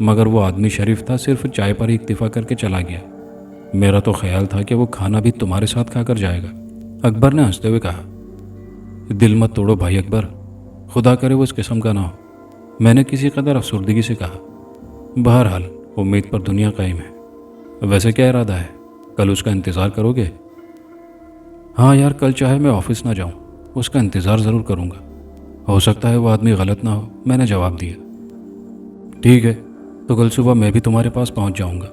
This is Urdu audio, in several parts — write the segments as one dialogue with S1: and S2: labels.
S1: مگر وہ آدمی شریف تھا، صرف چائے پر ہی اکتفا کر کے چلا گیا۔ میرا تو خیال تھا کہ وہ کھانا بھی تمہارے ساتھ کھا کر جائے گا۔ اکبر نے ہنستے ہوئے کہا، دل مت توڑو بھائی اکبر، خدا کرے وہ اس قسم کا نہ ہو، میں نے کسی قدر افسردگی سے کہا۔ بہرحال امید پر دنیا قائم ہے۔ ویسے کیا ارادہ ہے، کل اس کا انتظار کرو گے؟ ہاں یار، کل چاہے میں آفس نہ جاؤں، اس کا انتظار ضرور کروں گا، ہو سکتا ہے وہ آدمی غلط نہ ہو، میں نے جواب دیا۔ ٹھیک ہے، تو کل صبح میں بھی تمہارے پاس پہنچ جاؤں گا،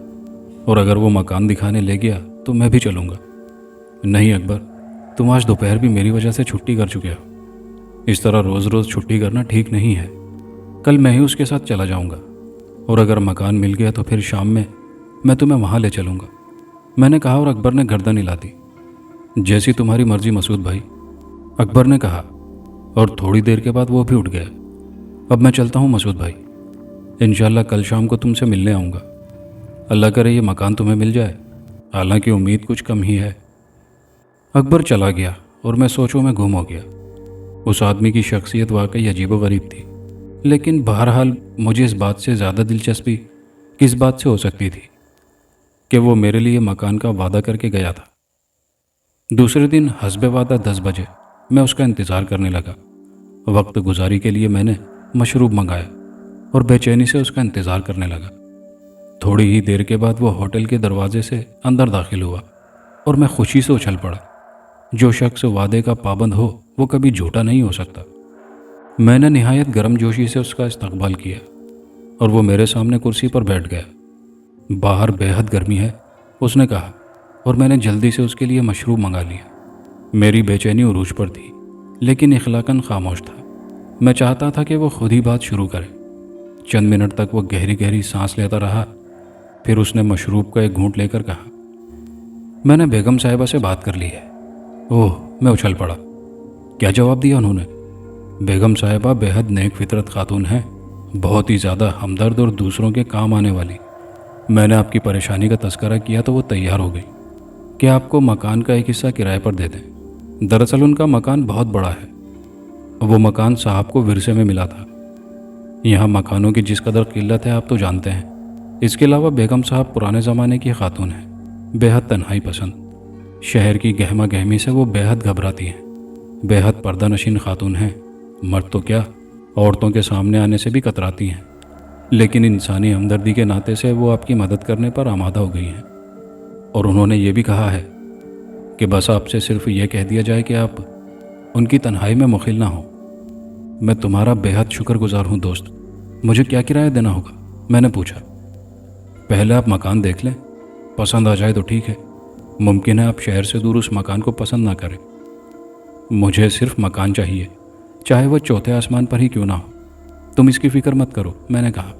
S1: اور اگر وہ مکان دکھانے لے گیا تو میں بھی چلوں گا۔ نہیں اکبر، تم آج دوپہر بھی میری وجہ سے چھٹی کر چکے ہو، اس طرح روز روز چھٹی کرنا ٹھیک نہیں ہے۔ کل میں ہی اس کے ساتھ چلا جاؤں گا، اور اگر مکان مل گیا تو پھر شام میں تمہیں وہاں لے چلوں گا، میں نے کہا، اور اکبر نے گردن ہلا دی۔ جیسی تمہاری مرضی مسعود بھائی، اکبر نے کہا، اور تھوڑی دیر کے بعد وہ بھی اٹھ گیا۔ اب میں چلتا ہوں مسعود بھائی، انشاءاللہ کل شام کو تم سے ملنے آؤں گا، اللہ کرے یہ مکان تمہیں مل جائے، حالانکہ امید کچھ کم ہی ہے۔ اکبر چلا گیا اور میں سوچوں میں گم ہو گیا۔ اس آدمی کی شخصیت واقعی عجیب و غریب تھی، لیکن بہرحال مجھے اس بات سے زیادہ دلچسپی کس بات سے ہو سکتی تھی کہ وہ میرے لیے مکان کا وعدہ کر کے گیا تھا۔ دوسرے دن حسب وعدہ 10 بجے میں اس کا انتظار کرنے لگا۔ وقت گزاری کے لیے میں نے مشروب منگایا اور بے چینی سے اس کا انتظار کرنے لگا۔ تھوڑی ہی دیر کے بعد وہ ہوٹل کے دروازے سے اندر داخل ہوا اور میں خوشی سے اچھل پڑا۔ جو شخص وعدے کا پابند ہو وہ کبھی جھوٹا نہیں ہو سکتا۔ میں نے نہایت گرم جوشی سے اس کا استقبال کیا اور وہ میرے سامنے کرسی پر بیٹھ گیا۔ باہر بے حد گرمی ہے، اس نے کہا، اور میں نے جلدی سے اس کے لیے مشروب منگا لیا۔ میری بے چینی عروج پر تھی، لیکن اخلاقاً خاموش تھا۔ میں چاہتا تھا کہ وہ خود ہی بات شروع کرے۔ چند منٹ تک وہ گہری گہری سانس لیتا رہا، پھر اس نے مشروب کا ایک گھونٹ لے کر کہا، میں نے بیگم صاحبہ سے بات کر لی ہے۔ اوہ، میں اچھل پڑا۔ کیا جواب دیا انہوں نے؟ بیگم صاحبہ بے حد نیک فطرت خاتون ہیں، بہت ہی زیادہ ہمدرد اور دوسروں کے کام آنے والی۔ میں نے آپ کی پریشانی کا تذکرہ کیا تو وہ تیار ہو گئی کہ آپ کو مکان کا ایک حصہ کرائے پر دے دیں۔ دراصل ان کا مکان بہت بڑا ہے، وہ مکان صاحب کو ورثے میں ملا تھا۔ یہاں مکانوں کی جس قدر قلت ہے آپ تو جانتے ہیں۔ اس کے علاوہ بیگم صاحب پرانے زمانے کی خاتون ہیں، بے حد تنہائی پسند۔ شہر کی گہما گہمی سے وہ بے حد گھبراتی ہیں، بے حد پردہ نشین خاتون ہیں۔ مرد تو کیا، عورتوں کے سامنے آنے سے بھی کتراتی ہیں، لیکن انسانی ہمدردی کے ناطے سے وہ آپ کی مدد کرنے پر آمادہ ہو گئی ہیں۔ اور انہوں نے یہ بھی کہا ہے کہ بس آپ سے صرف یہ کہہ دیا جائے کہ آپ ان کی تنہائی میں مخل نہ ہوں۔ میں تمہارا بے حد شکر گزار ہوں دوست۔ مجھے کیا کرایہ دینا ہوگا؟ میں نے پوچھا۔ پہلے آپ مکان دیکھ لیں، پسند آ جائے تو ٹھیک ہے، ممکن ہے آپ شہر سے دور اس مکان کو پسند نہ کریں۔ مجھے صرف مکان چاہیے، چاہے وہ چوتھے آسمان پر ہی کیوں نہ ہو۔ تم اس کی فکر مت کرو، میں نے کہا۔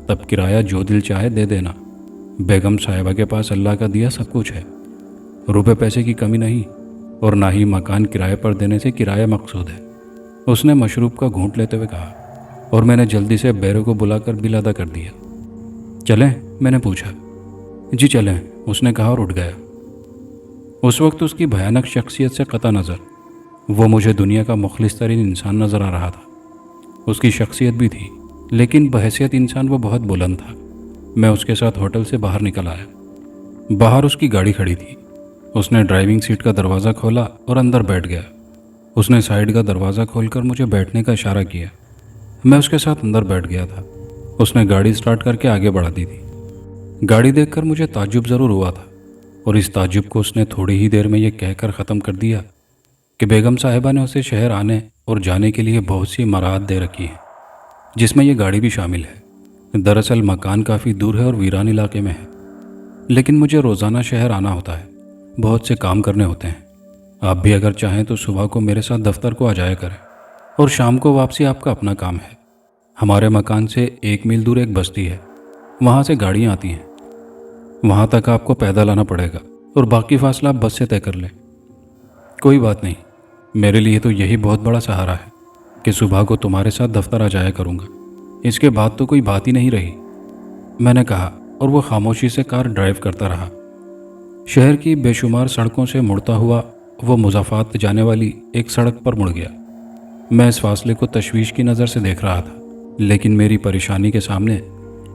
S1: تب کرایہ جو دل چاہے دے دینا، بیگم صاحبہ کے پاس اللہ کا دیا سب کچھ ہے، روپے پیسے کی کمی نہیں، اور نہ ہی مکان کرایہ پر دینے سے کرایہ مقصود ہے۔ اس نے مشروب کا گھونٹ لیتے ہوئے کہا، اور میں نے جلدی سے بیرے کو بلا کر بل ادا کر دیا۔ چلیں؟ میں نے پوچھا۔ جی چلیں، اس نے کہا اور اٹھ گیا۔ اس وقت اس کی بھیانک شخصیت سے قطع نظر وہ مجھے دنیا کا مخلص ترین انسان نظر آ رہا تھا۔ اس کی شخصیت بھی تھی، لیکن بحیثیت انسان وہ بہت بلند تھا۔ میں اس کے ساتھ ہوٹل سے باہر نکل آیا۔ باہر اس کی گاڑی کھڑی تھی۔ اس نے ڈرائیونگ سیٹ کا دروازہ کھولا اور اندر بیٹھ گیا۔ اس نے سائیڈ کا دروازہ کھول کر مجھے بیٹھنے کا اشارہ کیا۔ میں اس کے ساتھ اندر بیٹھ گیا تھا۔ اس نے گاڑی سٹارٹ کر کے آگے بڑھا دی تھی۔ گاڑی دیکھ کر مجھے تعجب ضرور ہوا تھا، اور اس تعجب کو اس نے تھوڑی ہی دیر میں یہ کہہ کر ختم کر دیا کہ بیگم صاحبہ نے اسے شہر آنے اور جانے کے لیے بہت سی مراحت دے رکھی ہیں، جس میں یہ گاڑی بھی شامل ہے۔ دراصل مکان کافی دور ہے اور ویران علاقے میں ہے، لیکن مجھے روزانہ شہر آنا ہوتا ہے، بہت سے کام کرنے ہوتے ہیں۔ آپ بھی اگر چاہیں تو صبح کو میرے ساتھ دفتر کو آ جایا کریں، اور شام کو واپسی آپ کا اپنا کام ہے۔ ہمارے مکان سے 1 میل دور ایک بستی ہے، وہاں سے گاڑیاں آتی ہیں، وہاں تک آپ کو پیدل آنا پڑے گا، اور باقی فاصلہ آپ بس سے طے کر لیں۔ کوئی بات نہیں، میرے لیے تو یہی بہت بڑا سہارا ہے کہ صبح کو تمہارے ساتھ دفتر آ جایا کروں گا، اس کے بعد تو کوئی بات ہی نہیں رہی، میں نے کہا، اور وہ خاموشی سے کار ڈرائیو کرتا رہا۔ شہر کی بے شمار سڑکوں سے مڑتا ہوا وہ مضافات جانے والی ایک سڑک پر مڑ گیا۔ میں اس فاصلے کو تشویش کی نظر سے دیکھ رہا تھا، لیکن میری پریشانی کے سامنے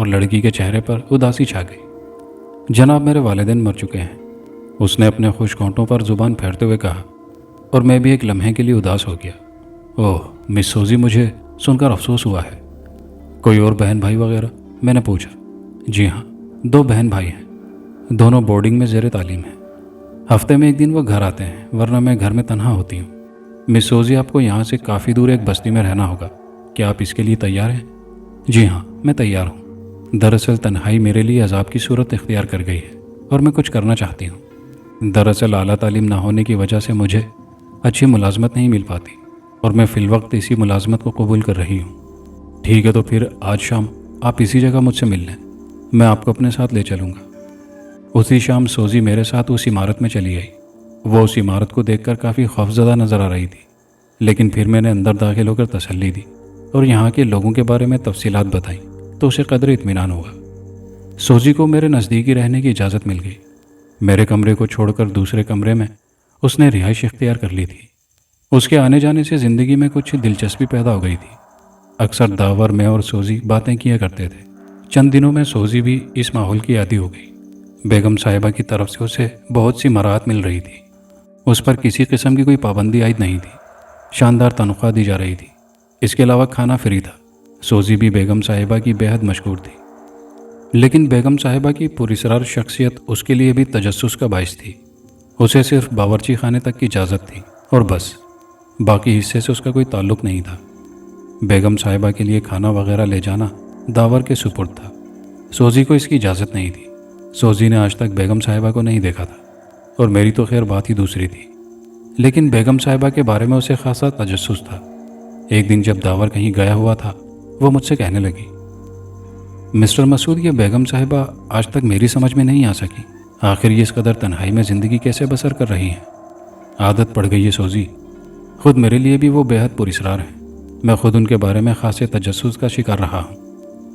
S1: اور لڑکی کے چہرے پر اداسی چھا گئی۔ جناب میرے والدین مر چکے ہیں، اس نے اپنے خشک ہونٹوں پر زبان پھیرتے ہوئے کہا، اور میں بھی ایک لمحے کے لیے اداس ہو گیا۔ اوہ مس سوزی، مجھے سن کر افسوس ہوا ہے۔ کوئی اور بہن بھائی وغیرہ؟ میں نے پوچھا۔ جی ہاں، 2 بہن بھائی ہیں، دونوں بورڈنگ میں زیر تعلیم ہیں۔ ہفتے میں 1 دن وہ گھر آتے ہیں، ورنہ میں گھر میں تنہا ہوتی ہوں۔ مس سوزی، آپ کو یہاں سے کافی دور ایک بستی میں رہنا ہوگا، کیا آپ اس کے لیے تیار ہیں؟ جی ہاں، میں تیار ہوں۔ دراصل تنہائی میرے لیے عذاب کی صورت اختیار کر گئی ہے اور میں کچھ کرنا چاہتی ہوں۔ دراصل اعلیٰ تعلیم نہ ہونے کی وجہ سے مجھے اچھی ملازمت نہیں مل پاتی اور میں فی الوقت اسی ملازمت کو قبول کر رہی ہوں۔ ٹھیک ہے، تو پھر آج شام آپ اسی جگہ مجھ سے مل لیں، میں آپ کو اپنے ساتھ لے چلوں گا۔ اسی شام سوزی میرے ساتھ اس عمارت میں چلی آئی۔ وہ اس عمارت کو دیکھ کر کافی خوفزدہ نظر آ رہی تھی، لیکن پھر میں نے اندر داخل ہو کر تسلی دی اور یہاں کے لوگوں کے بارے میں تفصیلات بتائیں تو اسے قدر اطمینان ہوا۔ سوزی کو میرے نزدیک ہی رہنے کی اجازت مل گئی۔ میرے کمرے کو چھوڑ کر دوسرے کمرے میں اس نے رہائش اختیار کر لی تھی۔ اس کے آنے جانے سے زندگی میں کچھ دلچسپی پیدا ہو گئی تھی۔ اکثر داور، میں اور سوزی باتیں کیا کرتے تھے۔ چند دنوں میں سوزی بھی اس ماحول کی عادی ہو گئی۔ بیگم صاحبہ کی طرف سے اسے بہت سی مراحت مل رہی تھی۔ اس پر کسی قسم کی کوئی پابندی عائد نہیں تھی۔ شاندار تنخواہ دی جا رہی تھی۔ اس کے علاوہ کھانا فری تھا۔ سوزی بھی بیگم صاحبہ کی بے حد مشکور تھی، لیکن بیگم صاحبہ کی پراسرار شخصیت اس کے لیے بھی تجسس کا باعث تھی۔ اسے صرف باورچی خانے تک کی اجازت تھی اور بس، باقی حصے سے اس کا کوئی تعلق نہیں تھا۔ بیگم صاحبہ کے لیے کھانا وغیرہ لے جانا داور کے سپرد تھا۔ سوزی کو اس کی اجازت نہیں تھی۔ سوزی نے آج تک بیگم صاحبہ کو نہیں دیکھا تھا، اور میری تو خیر بات ہی دوسری تھی، لیکن بیگم صاحبہ کے بارے میں اسے خاصا تجسس تھا۔ ایک دن جب داور کہیں گیا ہوا تھا، وہ مجھ سے کہنے لگی، مسٹر مسعود، یہ بیگم صاحبہ آج تک میری سمجھ میں نہیں آ سکی، آخر یہ اس قدر تنہائی میں زندگی کیسے بسر کر رہی ہیں؟ عادت پڑ گئی ہے سوزی، خود میرے لیے بھی وہ بے حد پراسرار ہیں۔ میں خود ان کے بارے میں خاصے تجسس کا شکار رہا ہوں،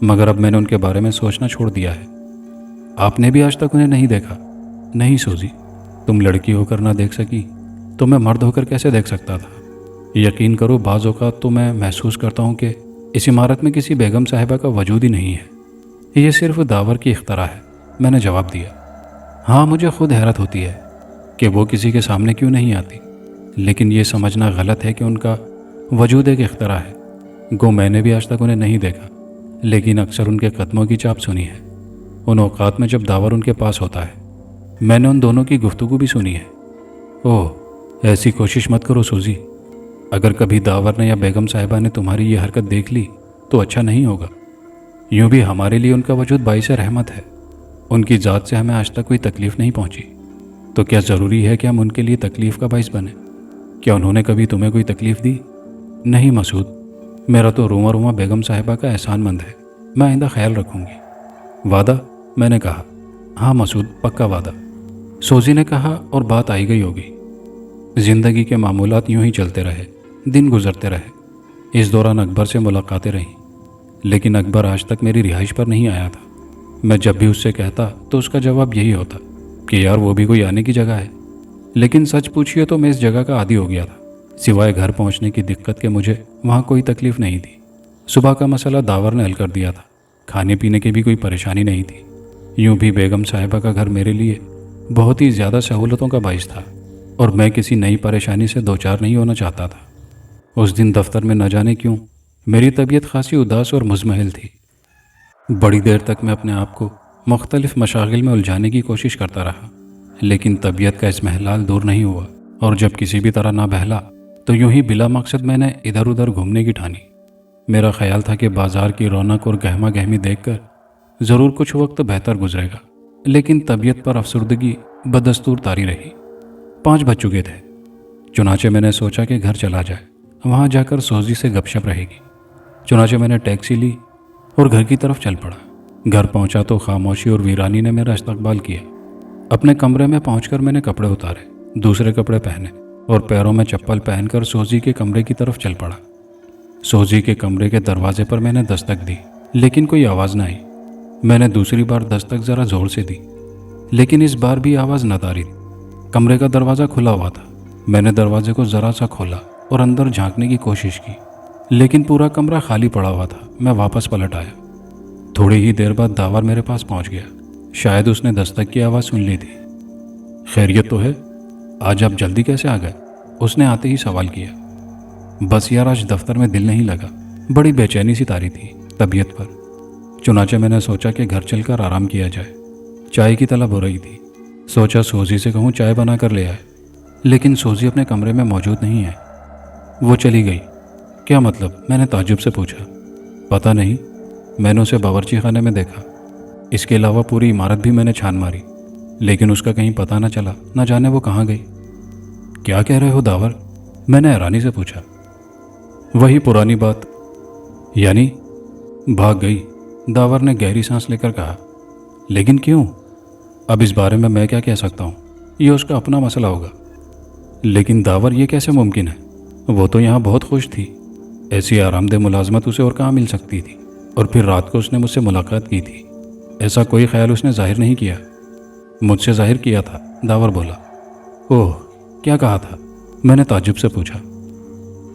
S1: مگر اب میں نے ان کے بارے میں سوچنا چھوڑ دیا ہے۔ آپ نے بھی آج تک انہیں نہیں دیکھا؟ نہیں سوزی، تم لڑکی ہو کر نہ دیکھ سکی تو میں مرد ہو کر کیسے دیکھ سکتا تھا؟ یقین کرو، بعض اوقات تو میں محسوس کرتا ہوں کہ اس عمارت میں کسی بیگم صاحبہ کا وجود ہی نہیں ہے، یہ صرف داور کی اختراع ہے۔ میں نے جواب دیا۔ ہاں، مجھے خود حیرت ہوتی ہے کہ وہ کسی کے سامنے کیوں نہیں آتی، لیکن یہ سمجھنا غلط ہے کہ ان کا وجود ایک اختراع ہے۔ گو میں نے بھی آج تک انہیں نہیں دیکھا، لیکن اکثر ان کے قدموں کی چاپ سنی ہے۔ ان اوقات میں جب داور ان کے پاس ہوتا ہے، میں نے ان دونوں کی گفتگو بھی سنی ہے۔ اوہ، ایسی کوشش مت کرو سوزی، اگر کبھی داور نے یا بیگم صاحبہ نے تمہاری یہ حرکت دیکھ لی تو اچھا نہیں ہوگا۔ یوں بھی ہمارے لیے ان کا وجود باعث رحمت ہے، ان کی ذات سے ہمیں آج تک کوئی تکلیف نہیں پہنچی، تو کیا ضروری ہے کہ ہم ان کے لیے تکلیف کا باعث بنیں؟ کیا انہوں نے کبھی تمہیں کوئی تکلیف دی؟ نہیں مسعود، میرا تو روما روما بیگم صاحبہ کا احسان مند ہے، میں آئندہ خیال رکھوں گی۔ وعدہ؟ میں نے کہا۔ ہاں مسعود، پکا وعدہ، سوزی نے کہا، اور بات آئی گئی ہوگی۔ زندگی کے معمولات یوں ہی چلتے رہے، دن گزرتے رہے۔ اس دوران اکبر سے ملاقاتیں رہیں، لیکن اکبر آج تک میری رہائش پر نہیں آیا تھا۔ میں جب بھی اس سے کہتا تو اس کا جواب یہی ہوتا کہ یار وہ بھی کوئی آنے کی جگہ ہے، لیکن سچ پوچھئے تو میں اس جگہ کا عادی ہو گیا تھا۔ سوائے گھر پہنچنے کی دقت کے مجھے وہاں کوئی تکلیف نہیں تھی۔ صبح کا مسئلہ داور نے حل کر دیا تھا، کھانے پینے کی بھی کوئی پریشانی نہیں تھی۔ یوں بھی بیگم صاحبہ کا گھر میرے لیے بہت ہی زیادہ سہولتوں کا باعث تھا، اور میں کسی نئی پریشانی سے دوچار نہیں ہونا چاہتا تھا۔ اس دن دفتر میں نہ جانے کیوں میری طبیعت خاصی اداس اور مزمحل تھی۔ بڑی دیر تک میں اپنے آپ کو مختلف مشاغل میں الجھانے کی کوشش کرتا رہا، لیکن طبیعت کا اسمحلال دور نہیں ہوا، اور جب کسی بھی طرح نہ بہلا تو یوں ہی بلا مقصد میں نے ادھر ادھر گھومنے کی ٹھانی۔ میرا خیال تھا کہ بازار کی رونق اور گہما گہمی دیکھ کر ضرور کچھ وقت بہتر گزرے گا، لیکن طبیعت پر افسردگی بدستور طاری رہی۔ 5 بج چکے تھے، چنانچہ میں نے سوچا کہ گھر چلا جائے، وہاں جا کر سوزی سے گپ شپ رہے گی۔ چنانچہ میں نے ٹیکسی لی اور گھر کی طرف چل پڑا۔ گھر پہنچا تو خاموشی اور ویرانی نے میرا استقبال کیا۔ اپنے کمرے میں پہنچ کر میں نے کپڑے اتارے، دوسرے کپڑے پہنے اور پیروں میں چپل پہن کر سوزی کے کمرے کی طرف چل پڑا۔ سوزی کے کمرے کے دروازے پر میں نے دستک دی، لیکن کوئی آواز نہ آئی۔ میں نے دوسری بار دستک ذرا زور سے دی، لیکن اس بار بھی آواز نہ تاری۔ کمرے کا دروازہ کھلا ہوا تھا۔ میں نے دروازے کو ذرا سا کھولا اور اندر جھانکنے کی کوشش کی، لیکن پورا کمرہ خالی پڑا ہوا تھا۔ میں واپس پلٹ آیا۔ تھوڑی ہی دیر بعد داور میرے پاس پہنچ گیا۔ شاید اس نے دستک کی آواز سن لی تھی۔ خیریت تو ہے؟ آج آپ جلدی کیسے آ گئے؟ اس نے آتے ہی سوال کیا۔ بس یار آج دفتر میں دل نہیں لگا، بڑی بے چینی سی تاری تھی طبیعت پر۔ چنانچہ میں نے سوچا کہ گھر چل کر آرام کیا جائے۔ چائے کی طلب ہو رہی تھی، سوچا سوزی سے کہوں چائے بنا کر لے آئے، لیکن سوزی اپنے کمرے میں موجود نہیں ہے، وہ چلی گئی۔ کیا مطلب؟ میں نے تعجب سے پوچھا۔ پتہ نہیں، میں نے اسے باورچی خانے میں دیکھا، اس کے علاوہ پوری عمارت بھی میں نے چھان ماری، لیکن اس کا کہیں پتہ نہ چلا، نہ جانے وہ کہاں گئی۔ کیا کہہ رہے ہو داور؟ میں نے حیرانی سے پوچھا۔ وہی پرانی بات، یعنی بھاگ گئی، داور نے گہری سانس لے کر کہا۔ لیکن کیوں؟ اب اس بارے میں کیا کہہ سکتا ہوں، یہ اس کا اپنا مسئلہ ہوگا۔ لیکن داور یہ کیسے ممکن ہے؟ وہ تو یہاں بہت خوش تھی، ایسی آرام دہ ملازمت اسے اور کہاں مل سکتی تھی؟ اور پھر رات کو اس نے مجھ سے ملاقات کی تھی، ایسا کوئی خیال اس نے ظاہر نہیں کیا۔ مجھ سے ظاہر کیا تھا، داور بولا۔ اوہ، کیا کہا تھا؟ میں نے تعجب سے پوچھا۔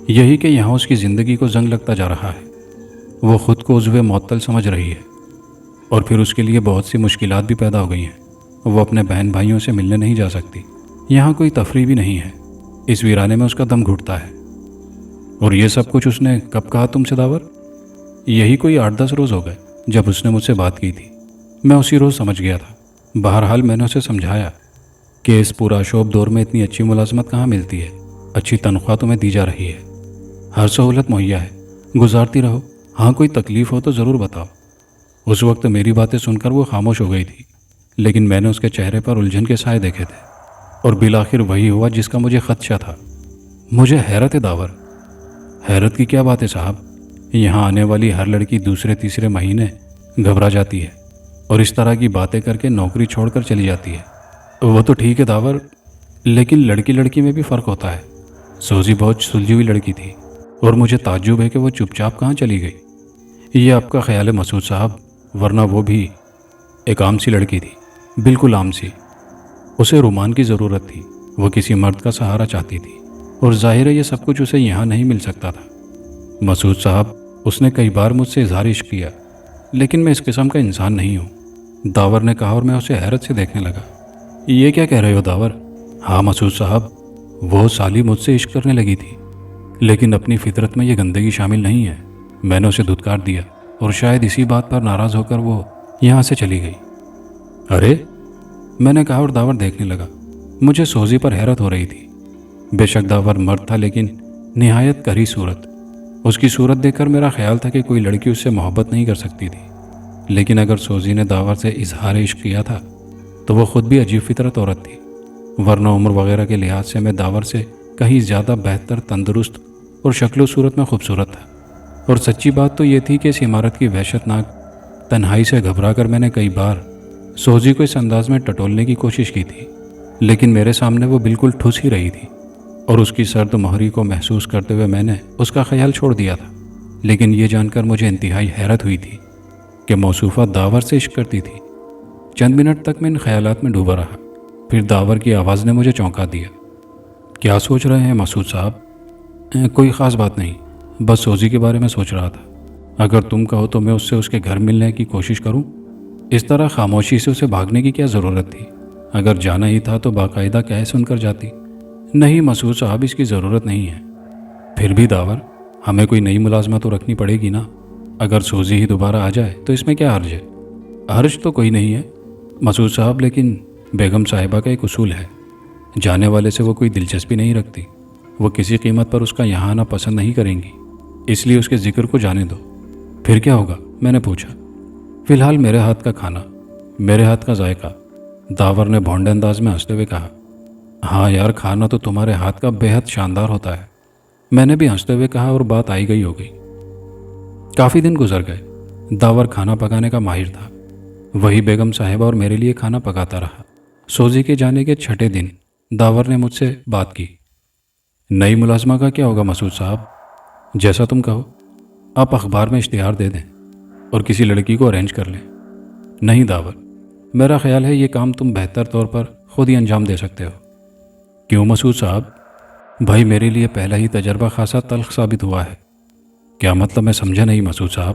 S1: یہی کہ یہاں اس کی زندگی کو زنگ لگتا جا رہا ہے، وہ خود کو عضو معطل سمجھ رہی ہے، اور پھر اس کے لیے بہت سی مشکلات بھی پیدا ہو گئی ہیں۔ وہ اپنے بہن بھائیوں سے ملنے نہیں جا سکتی، یہاں کوئی تفریح بھی نہیں ہے، اس ویرانے میں اس کا دم گھٹتا ہے۔ اور یہ سب کچھ اس نے کب کہا تم سے داور؟ یہی کوئی 8-10 روز ہو گئے جب اس نے مجھ سے بات کی تھی، میں اسی روز سمجھ گیا تھا۔ بہرحال میں نے اسے سمجھایا کہ اس پورا شوب دور میں اتنی اچھی ملازمت کہاں ملتی ہے، اچھی تنخواہ تمہیں دی جا رہی ہے، ہر سہولت مہیا ہے، گزارتی رہو، ہاں کوئی تکلیف ہو تو ضرور بتاؤ۔ اس وقت میری باتیں سن کر وہ خاموش ہو گئی تھی، لیکن میں نے اس کے چہرے پر الجھن کے سائے دیکھے تھے، اور بالآخر وہی ہوا جس کا مجھے خدشہ تھا۔ مجھے حیرت ہے داور۔ حیرت کی کیا بات ہے صاحب؟ یہاں آنے والی ہر لڑکی دوسرے تیسرے مہینے گھبرا جاتی ہے اور اس طرح کی باتیں کر کے نوکری چھوڑ کر چلی جاتی ہے۔ وہ تو ٹھیک ہے داور، لیکن لڑکی لڑکی میں بھی فرق ہوتا ہے۔ سوزی بہت سلجھی ہوئی لڑکی تھی، اور مجھے تعجب ہے کہ وہ چپ چاپ کہاں چلی گئی۔ یہ آپ کا خیال ہے مسعود صاحب، ورنہ وہ بھی ایک عام سی لڑکی تھی، بالکل عام سی۔ اسے رومان کی ضرورت تھی، وہ کسی مرد کا سہارا چاہتی تھی، اور ظاہر ہے یہ سب کچھ اسے یہاں نہیں مل سکتا تھا۔ مسعود صاحب، اس نے کئی بار مجھ سے اظہار عشق کیا، لیکن میں اس قسم کا انسان نہیں ہوں، داور نے کہا، اور میں اسے حیرت سے دیکھنے لگا۔ یہ کیا کہہ رہے ہو داور؟ ہاں مسعود صاحب، وہ سالی مجھ سے عشق کرنے لگی تھی، لیکن اپنی فطرت میں یہ گندگی شامل نہیں ہے۔ میں نے اسے دھتکار دیا، اور شاید اسی بات پر ناراض ہو کر وہ یہاں سے چلی گئی۔ ارے، میں نے کہا، اور داور دیکھنے لگا۔ مجھے سوزی پر حیرت ہو رہی تھی۔ بے شک داور مرد تھا، لیکن نہایت کری صورت۔ اس کی صورت دیکھ کر میرا خیال تھا کہ کوئی لڑکی اس سے محبت نہیں کر سکتی تھی، لیکن اگر سوزی نے داور سے اظہار عشق کیا تھا تو وہ خود بھی عجیب فطرت عورت تھی، ورنہ عمر وغیرہ کے لحاظ سے میں داور سے کہیں زیادہ بہتر، تندرست اور شکل و صورت میں خوبصورت تھا۔ اور سچی بات تو یہ تھی کہ اس عمارت کی وحشت ناک تنہائی سے گھبرا کر میں نے کئی بار سوزی کو اس انداز میں ٹٹولنے کی کوشش کی تھی، لیکن میرے سامنے وہ بالکل ٹھس ہی رہی تھی، اور اس کی سرد مہری کو محسوس کرتے ہوئے میں نے اس کا خیال چھوڑ دیا تھا۔ لیکن یہ جان کر مجھے انتہائی حیرت ہوئی تھی کہ موصوفہ داور سے عشق کرتی تھی۔ چند منٹ تک میں ان خیالات میں ڈوبا رہا، پھر داور کی آواز نے مجھے چونکا دیا۔ کیا سوچ رہے ہیں مسعود صاحب؟ کوئی خاص بات نہیں، بس سوزی کے بارے میں سوچ رہا تھا۔ اگر تم کہو تو میں اس سے اس کے گھر ملنے کی کوشش کروں؟ اس طرح خاموشی سے اسے بھاگنے کی کیا ضرورت تھی؟ اگر جانا ہی تھا تو باقاعدہ کہہ سن کر جاتی۔ نہیں مسعود صاحب، اس کی ضرورت نہیں ہے۔ پھر بھی داور، ہمیں کوئی نئی ملازمت تو رکھنی پڑے گی نا۔ اگر سوزی ہی دوبارہ آ جائے تو اس میں کیا حرج ہے؟ حرج تو کوئی نہیں ہے مسعود صاحب، لیکن بیگم صاحبہ کا ایک اصول ہے، جانے والے سے وہ کوئی دلچسپی نہیں رکھتی، وہ کسی قیمت پر اس کا یہاں آنا پسند نہیں کریں گی، اس لیے اس کے ذکر کو جانے دو۔ پھر کیا ہوگا؟ میں نے پوچھا۔ فی الحال میرے ہاتھ کا کھانا، میرے ہاتھ کا ذائقہ، داور نے بھونڈے انداز میں ہنستے ہوئے کہا۔ ہاں یار، کھانا تو تمہارے ہاتھ کا بے حد شاندار ہوتا ہے، میں نے بھی ہنستے ہوئے کہا، اور بات آئی گئی ہو گئی۔ کافی دن گزر گئے، داور کھانا پکانے کا ماہر تھا، وہی بیگم صاحبہ اور میرے لیے کھانا پکاتا رہا۔ سوزی کے جانے کے چھٹے دن داور نے مجھ سے بات کی۔ نئی ملازمہ کا کیا ہوگا مسعود صاحب؟ جیسا تم کہو، آپ اخبار میں اشتہار دے دیں اور کسی لڑکی کو ارینج کر لیں۔ نہیں داور، میرا خیال ہے یہ کام تم بہتر طور پر خود ہی انجام دے سکتے ہو۔ کیوں مسعود صاحب؟ بھائی میرے لیے پہلا ہی تجربہ خاصا تلخ ثابت ہوا ہے۔ کیا مطلب؟ میں سمجھا نہیں مسعود صاحب۔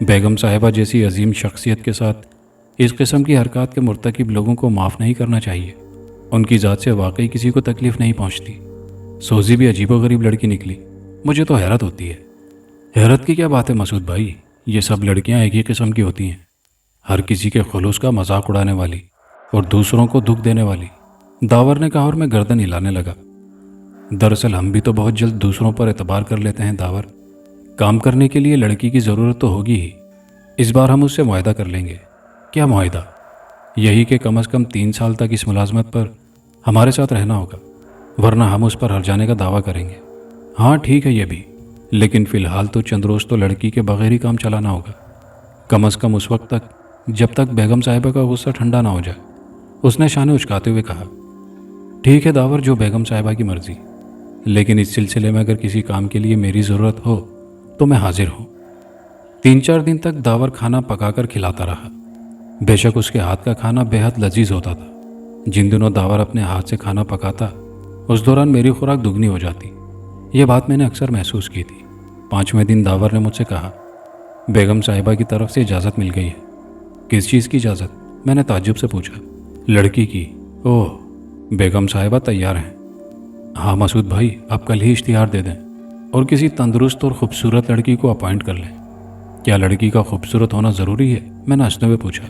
S1: بیگم صاحبہ جیسی عظیم شخصیت کے ساتھ اس قسم کی حرکات کے مرتکب لوگوں کو معاف نہیں کرنا چاہیے۔ ان کی ذات سے واقعی کسی کو تکلیف نہیں پہنچتی۔ سوزی بھی عجیب و غریب لڑکی نکلی۔ مجھے تو حیرت ہوتی ہے۔ حیرت کی کیا بات ہے مسعود بھائی، یہ سب لڑکیاں ایک ہی قسم کی ہوتی ہیں، ہر کسی کے خلوص کا مذاق اڑانے والی اور دوسروں کو دکھ دینے والی، داور نے کہا اور میں گردن ہلانے لگا۔ دراصل ہم بھی تو بہت جلد دوسروں پر اعتبار کر لیتے ہیں داور۔ کام کرنے کے لیے لڑکی کی ضرورت تو ہوگی ہی، اس بار ہم اس سے معاہدہ کر لیں گے۔ کیا معاہدہ؟ یہی کہ کم از کم 3 سال تک اس ملازمت پر ہمارے ساتھ رہنا ہوگا، ورنہ ہم اس پر ہر جانے کا دعویٰ کریں گے۔ ہاں ٹھیک ہے یہ بھی، لیکن فی الحال تو چند روز تو لڑکی کے بغیر ہی کام چلانا ہوگا، کم از کم اس وقت تک جب تک بیگم صاحبہ کا غصہ ٹھنڈا نہ ہو جائے۔ اس نے شانے اچکاتے ہوئے کہا، ٹھیک ہے داور، جو بیگم صاحبہ کی مرضی، لیکن اس سلسلے میں اگر کسی کام کے لیے میری ضرورت ہو تو میں حاضر ہوں۔ 3-4 دن تک داور کھانا پکا کر کھلاتا رہا۔ بے شک اس کے ہاتھ کا کھانا بے حد لذیذ ہوتا تھا۔ جن دنوں داور اپنے ہاتھ سے کھانا پکاتا اس دوران میری خوراک دگنی ہو جاتی۔ یہ بات میں نے اکثر محسوس کی تھی۔ 5ویں دن داور نے مجھ سے کہا، بیگم صاحبہ کی طرف سے اجازت مل گئی ہے۔ کس چیز کی اجازت؟ میں نے تعجب سے پوچھا۔ لڑکی کی۔ اوہ، بیگم صاحبہ تیار ہیں؟ ہاں مسعود بھائی، آپ کل ہی اشتہار دے دیں اور کسی تندرست اور خوبصورت لڑکی کو اپوائنٹ کر لیں۔ کیا لڑکی کا خوبصورت ہونا ضروری ہے؟ میں نے ہنستے ہوئے پوچھا۔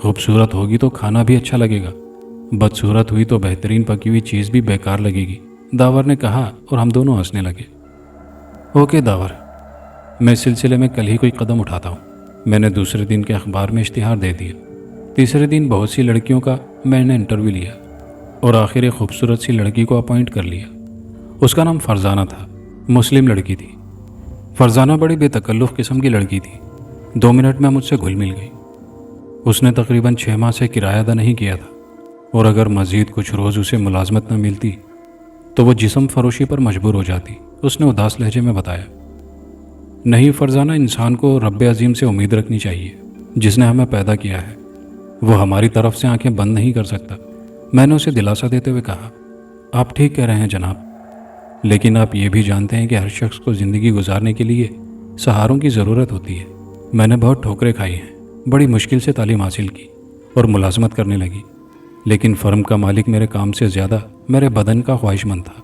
S1: خوبصورت ہوگی تو کھانا بھی اچھا لگے گا، بدصورت ہوئی تو بہترین پکی ہوئی چیز بھی بیکار لگے گی، داور نے کہا اور ہم دونوں ہنسنے لگے۔ اوکے داور، میں اس سلسلے میں کل ہی کوئی قدم اٹھاتا ہوں۔ میں نے دوسرے دن کے اخبار میں اشتہار دے دیا۔ تیسرے دن بہت سی لڑکیوں کا میں نے انٹرویو لیا اور آخر ایک خوبصورت سی لڑکی کو اپوائنٹ کر لیا۔ اس کا نام فرزانہ تھا، مسلم لڑکی تھی۔ فرزانہ بڑی بے تکلف قسم کی لڑکی تھی۔ 2 منٹ میں مجھ سے گھل مل گئی۔ اس نے تقریباً 6 ماہ سے کرایہ ادا نہیں کیا تھا، اور اگر مزید کچھ روز اسے ملازمت نہ ملتی تو وہ جسم فروشی پر مجبور ہو جاتی۔ اس نے اداس لہجے میں بتایا، نہیں فرزانہ، انسان کو رب عظیم سے امید رکھنی چاہیے جس نے ہمیں پیدا کیا ہے، وہ ہماری طرف سے آنکھیں بند نہیں کر سکتا۔ میں نے اسے دلاسا دیتے ہوئے کہا، آپ ٹھیک کہہ رہے ہیں جناب، لیکن آپ یہ بھی جانتے ہیں کہ ہر شخص کو زندگی گزارنے کے لیے سہاروں کی ضرورت ہوتی ہے۔ میں نے بہت ٹھوکریں کھائی ہیں، بڑی مشکل سے تعلیم حاصل کی اور ملازمت کرنے لگی، لیکن فرم کا مالک میرے کام سے زیادہ میرے بدن کا خواہش مند تھا،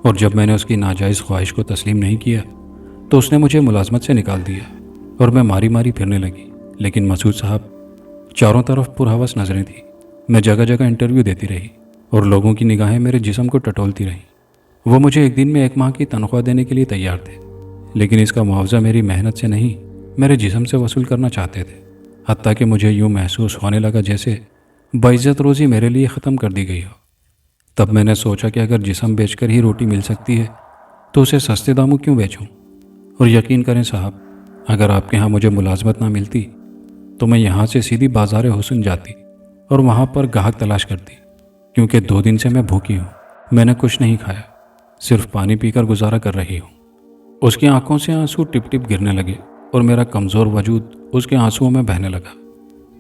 S1: اور جب میں نے اس کی ناجائز خواہش کو تسلیم نہیں کیا تو اس نے مجھے ملازمت سے نکال دیا اور میں ماری ماری پھرنے لگی۔ لیکن مسعود صاحب، چاروں طرف پرہوس نظریں تھیں۔ میں جگہ جگہ انٹرویو دیتی رہی اور لوگوں کی نگاہیں میرے جسم کو ٹٹولتی رہیں۔ وہ مجھے ایک دن میں 1 ماہ کی تنخواہ دینے کے لیے تیار تھے، لیکن اس کا معاوضہ میری محنت سے نہیں، میرے جسم سے وصول کرنا چاہتے تھے۔ حتیٰ کہ مجھے یوں محسوس ہونے لگا جیسے باعزت روزی میرے لیے ختم کر دی گئی ہو۔ تب میں نے سوچا کہ اگر جسم بیچ کر ہی روٹی مل سکتی ہے تو اسے سستے داموں کیوں بیچوں؟ اور یقین کریں صاحب، اگر آپ کے ہاں مجھے ملازمت نہ ملتی تو میں یہاں سے سیدھی بازار حسن جاتی اور وہاں پر گاہک تلاش کرتی، کیونکہ 2 دن سے میں بھوکی ہوں۔ میں نے کچھ نہیں کھایا، صرف پانی پی کر گزارا کر رہی ہوں۔ اس کی آنکھوں سے آنسو ٹپ ٹپ گرنے لگے اور میرا کمزور وجود اس کے آنسوؤں میں بہنے لگا۔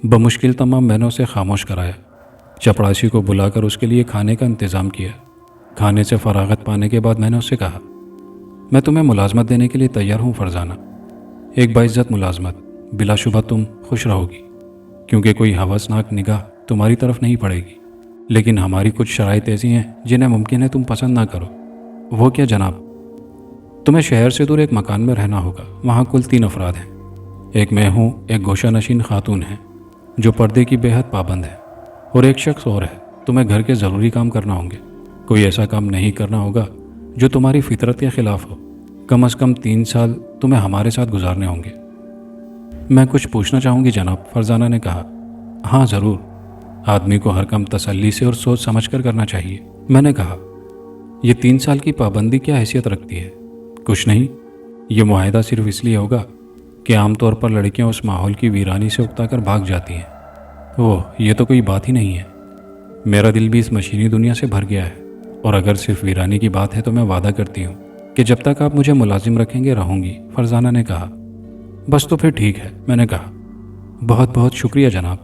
S1: بمشکل تمام میں نے اسے خاموش کرایا، چپڑاسی کو بلا کر اس کے لیے کھانے کا انتظام کیا۔ کھانے سے فراغت پانے کے بعد میں نے اس سے کہا، میں تمہیں ملازمت دینے کے لیے تیار ہوں فرزانہ، ایک باعزت ملازمت، بلا شبہ تم خوش رہو گی، کیونکہ کوئی ہوسناک نگاہ تمہاری طرف نہیں پڑے گی، لیکن ہماری کچھ شرائط ایسی ہیں جنہیں ممکن ہے تم پسند نہ کرو۔ وہ کیا جناب؟ تمہیں شہر سے دور ایک مکان میں رہنا ہوگا، وہاں کل 3 افراد ہیں، ایک میں ہوں، ایک گوشہ نشین خاتون ہے جو پردے کی بے حد پابند ہے، اور ایک شخص اور ہے۔ تمہیں گھر کے ضروری کام کرنا ہوں گے، کوئی ایسا کام نہیں کرنا ہوگا جو تمہاری فطرت کے خلاف ہو۔ کم از کم 3 سال تمہیں ہمارے ساتھ گزارنے ہوں گے۔ میں کچھ پوچھنا چاہوں گی جناب، فرزانہ نے کہا۔ ہاں ضرور، آدمی کو ہر کام تسلی سے اور سوچ سمجھ کر کرنا چاہیے، میں نے کہا۔ یہ 3 سال کی پابندی کیا حیثیت رکھتی ہے؟ کچھ نہیں، یہ معاہدہ صرف اس لیے ہوگا کہ عام طور پر لڑکیاں اس ماحول کی ویرانی سے اکتا کر بھاگ جاتی ہیں۔ اوہ، یہ تو کوئی بات ہی نہیں ہے، میرا دل بھی اس مشینی دنیا سے بھر گیا ہے، اور اگر صرف ویرانی کی بات ہے تو میں وعدہ کرتی ہوں کہ جب تک آپ مجھے ملازم رکھیں گے رہوں گی، فرزانہ نے کہا۔ بس تو پھر ٹھیک ہے، میں نے کہا۔ بہت بہت شکریہ جناب،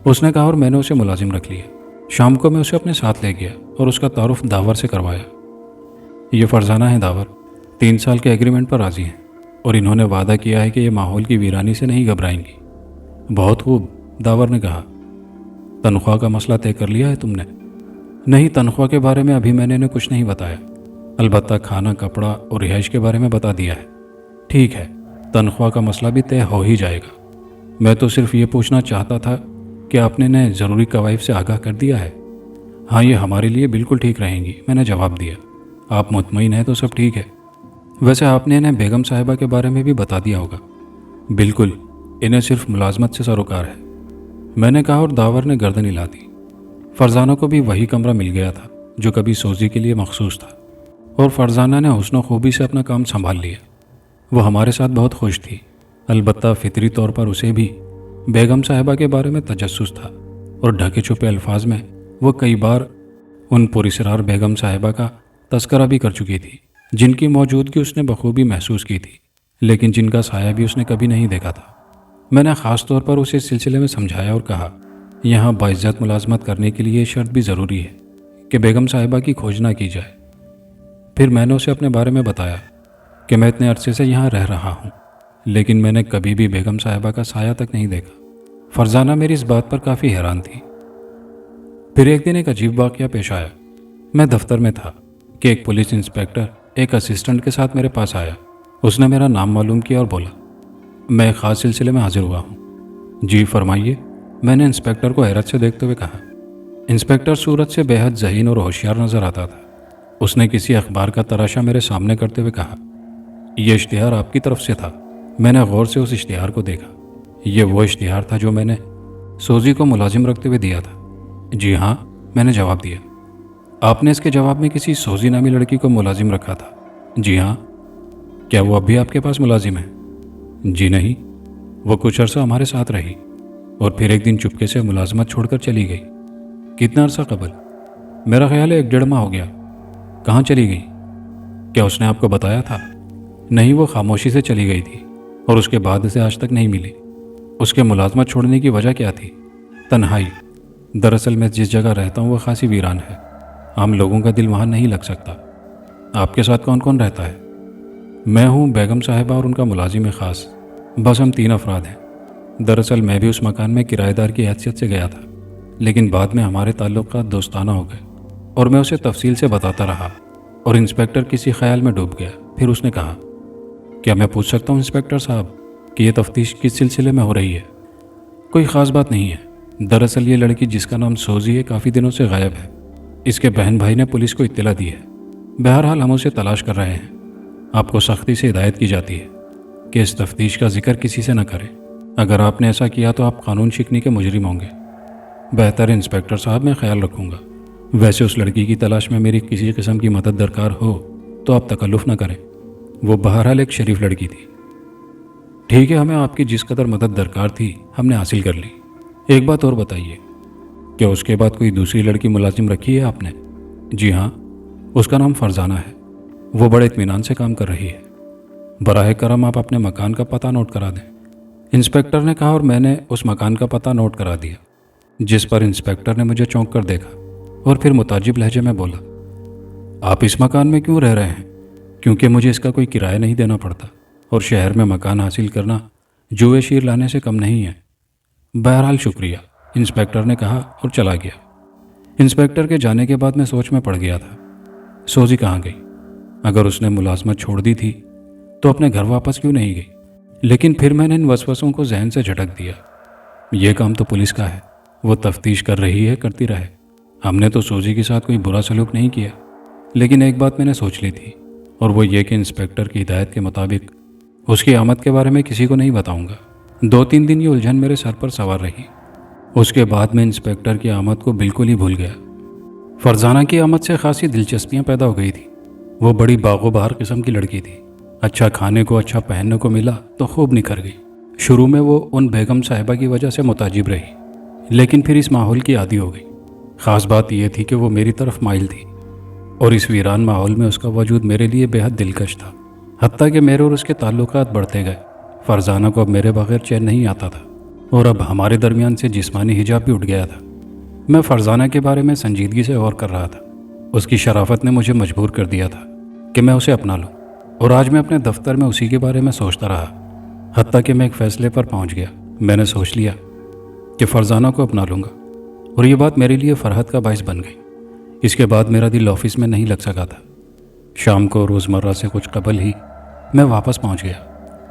S1: اس نے کہا، اور میں نے اسے ملازم رکھ لیا۔ شام کو میں اسے اپنے ساتھ لے گیا اور اس کا تعارف داور سے کروایا۔ یہ فرزانہ ہے داور، 3 سال کے ایگریمنٹ پر راضی ہیں اور انہوں نے وعدہ کیا ہے کہ یہ ماحول کی ویرانی سے نہیں گھبرائیں گی۔ بہت خوب، داور نے کہا۔ تنخواہ کا مسئلہ طے کر لیا ہے تم نے؟ نہیں، تنخواہ کے بارے میں ابھی میں نے انہیں کچھ نہیں بتایا، البتہ کھانا، کپڑا اور رہائش کے بارے میں بتا دیا ہے۔ ٹھیک ہے، تنخواہ کا مسئلہ بھی طے ہو ہی جائے گا۔ میں تو صرف یہ پوچھنا چاہتا تھا کہ آپ نے انہیں ضروری قوائف سے آگاہ کر دیا ہے؟ ہاں، یہ ہمارے لیے بالکل ٹھیک رہیں گی، میں نے جواب دیا۔ آپ مطمئن ہیں تو سب ٹھیک ہے؟ ویسے آپ نے انہیں بیگم صاحبہ کے بارے میں بھی بتا دیا ہوگا؟ بالکل، انہیں صرف ملازمت سے سروکار ہے، میں نے کہا، اور داور نے گردن ہلا دی۔ فرزانہ کو بھی وہی کمرہ مل گیا تھا جو کبھی سوزی کے لیے مخصوص تھا، اور فرزانہ نے حسن و خوبی سے اپنا کام سنبھال لیا۔ وہ ہمارے ساتھ بہت خوش تھی، البتہ فطری طور پر اسے بھی بیگم صاحبہ کے بارے میں تجسس تھا، اور ڈھکے چھپے الفاظ میں وہ کئی بار ان پراسرار بیگم صاحبہ کا تذکرہ بھی کر چکی تھی، جن کی موجودگی اس نے بخوبی محسوس کی تھی، لیکن جن کا سایہ بھی اس نے کبھی نہیں دیکھا تھا۔ میں نے خاص طور پر اسے اس سلسلے میں سمجھایا اور کہا، یہاں باعزت ملازمت کرنے کے لیے یہ شرط بھی ضروری ہے کہ بیگم صاحبہ کی کھوج نہ کی جائے۔ پھر میں نے اسے اپنے بارے میں بتایا کہ میں اتنے عرصے سے یہاں رہ رہا ہوں، لیکن میں نے کبھی بھی بیگم صاحبہ کا سایہ تک نہیں دیکھا۔ فرزانہ میری اس بات پر کافی حیران تھی۔ پھر ایک دن ایک عجیب واقعہ پیش آیا۔ میں دفتر میں تھا کہ ایک پولیس انسپیکٹر ایک اسسٹنٹ کے ساتھ میرے پاس آیا۔ اس نے میرا نام معلوم کیا اور بولا، میں ایک خاص سلسلے میں حاضر ہوا ہوں۔ جی فرمائیے، میں نے انسپیکٹر کو حیرت سے دیکھتے ہوئے کہا۔ انسپیکٹر صورت سے بے حد ذہین اور ہوشیار نظر آتا تھا۔ اس نے کسی اخبار کا تراشا میرے سامنے کرتے ہوئے کہا، یہ اشتہار آپ کی طرف سے تھا؟ میں نے غور سے اس اشتہار کو دیکھا۔ یہ وہ اشتہار تھا جو میں نے سوزی کو ملازم رکھتے ہوئے دیا تھا۔ جی ہاں، میں نے جواب دیا۔ آپ نے اس کے جواب میں کسی سوزی نامی لڑکی کو ملازم رکھا تھا؟ جی ہاں۔ کیا وہ اب بھی آپ کے پاس ملازم ہے؟ جی نہیں، وہ کچھ عرصہ ہمارے ساتھ رہی اور پھر ایک دن چپکے سے ملازمت چھوڑ کر چلی گئی۔ کتنا عرصہ قبل؟ میرا خیال ہے 1.5 ماہ ہو گیا۔ کہاں چلی گئی؟ کیا اس نے آپ کو بتایا تھا؟ نہیں، وہ خاموشی سے چلی گئی تھی اور اس کے بعد اسے آج تک نہیں ملی۔ اس کے ملازمت چھوڑنے کی وجہ کیا تھی؟ تنہائی۔ دراصل میں جس جگہ رہتا ہوں وہ خاصی ویران ہے، عام لوگوں کا دل وہاں نہیں لگ سکتا۔ آپ کے ساتھ کون کون رہتا ہے؟ میں ہوں، بیگم صاحبہ اور ان کا ملازم خاص، بس ہم 3 افراد ہیں۔ دراصل میں بھی اس مکان میں کرایہ دار کی حیثیت سے گیا تھا، لیکن بعد میں ہمارے تعلقات دوستانہ ہو گئے اور میں اسے تفصیل سے بتاتا رہا اور انسپیکٹر کسی خیال میں ڈوب گیا۔ پھر اس نے کہا، کیا میں پوچھ سکتا ہوں انسپیکٹر صاحب کہ یہ تفتیش کس سلسلے میں ہو رہی ہے؟ کوئی خاص بات نہیں ہے۔ دراصل یہ لڑکی جس کا نام سوزی ہے کافی دنوں سے غائب ہے۔ اس کے بہن بھائی نے پولیس کو اطلاع دی ہے۔ بہرحال ہم اسے تلاش کر رہے ہیں۔ آپ کو سختی سے ہدایت کی جاتی ہے کہ اس تفتیش کا ذکر کسی سے نہ کریں۔ اگر آپ نے ایسا کیا تو آپ قانون شکنی کے مجرم ہوں گے۔ بہتر انسپیکٹر صاحب، میں خیال رکھوں گا۔ ویسے اس لڑکی کی تلاش میں میری کسی قسم کی مدد درکار ہو تو آپ تکلف نہ کریں۔ وہ بہرحال ایک شریف لڑکی تھی۔ ٹھیک ہے، ہمیں آپ کی جس قدر مدد درکار تھی ہم نے حاصل کر لی۔ ایک بات اور بتائیے، کیا اس کے بعد کوئی دوسری لڑکی ملازم رکھی ہے آپ نے؟ جی ہاں، اس کا نام فرزانہ ہے۔ وہ بڑے اطمینان سے کام کر رہی ہے۔ براہ کرم آپ اپنے مکان کا پتہ نوٹ کرا دیں، انسپیکٹر نے کہا، اور میں نے اس مکان کا پتہ نوٹ کرا دیا، جس پر انسپیکٹر نے مجھے چونک کر دیکھا اور پھر متعجب لہجے میں بولا، آپ اس مکان میں کیوں رہ رہے ہیں؟ کیونکہ مجھے اس کا کوئی کرایہ نہیں دینا پڑتا اور شہر میں مکان حاصل کرنا جوئے شیر لانے سے کم نہیں ہے۔ بہرحال شکریہ، انسپیکٹر نے کہا اور چلا گیا۔ انسپیکٹر کے جانے کے بعد میں سوچ میں پڑ گیا تھا، سوزی کہاں گئی؟ اگر اس نے ملازمت چھوڑ دی تھی تو اپنے گھر واپس کیوں نہیں گئی؟ لیکن پھر میں نے ان وسوسوں کو ذہن سے جھٹک دیا۔ یہ کام تو پولیس کا ہے، وہ تفتیش کر رہی ہے، کرتی رہے۔ ہم نے تو سوزی کے ساتھ کوئی برا سلوک نہیں کیا، لیکن ایک بات میں نے سوچ لی تھی، اور وہ یہ کہ انسپیکٹر کی ہدایت کے مطابق اس کی آمد کے بارے میں کسی کو نہیں بتاؤں گا۔ 2-3 دن یہ الجھن میرے سر پر سوار رہی۔ اس کے بعد میں انسپیکٹر کی آمد کو بالکل ہی بھول گیا۔ فرزانہ کی آمد سے خاصی دلچسپیاں پیدا ہو گئی تھی۔ وہ بڑی باغ و بہار قسم کی لڑکی تھی۔ اچھا کھانے کو، اچھا پہننے کو ملا تو خوب نکھر گئی۔ شروع میں وہ ان بیگم صاحبہ کی وجہ سے متعجب رہی، لیکن پھر اس ماحول کی عادی ہو گئی۔ خاص بات یہ تھی کہ وہ میری طرف مائل تھی، اور اس ویران ماحول میں اس کا وجود میرے لیے بے حد دلکش تھا۔ حتیٰ کہ میرے اور اس کے تعلقات بڑھتے گئے۔ فرزانہ کو اب میرے بغیر چین نہیں آتا تھا، اور اب ہمارے درمیان سے جسمانی حجاب بھی اٹھ گیا تھا۔ میں فرزانہ کے بارے میں سنجیدگی سے غور کر رہا تھا۔ اس کی شرافت نے مجھے مجبور کر دیا تھا کہ میں اسے اپنا لوں۔ اور آج میں اپنے دفتر میں اسی کے بارے میں سوچتا رہا، حتیٰ کہ میں ایک فیصلے پر پہنچ گیا۔ میں نے سوچ لیا کہ فرزانہ کو اپنا لوں گا، اور یہ بات میرے لیے فرحت کا باعث بن گئی۔ اس کے بعد میرا دل آفس میں نہیں لگ سکا تھا۔ شام کو روزمرہ سے کچھ قبل ہی میں واپس پہنچ گیا۔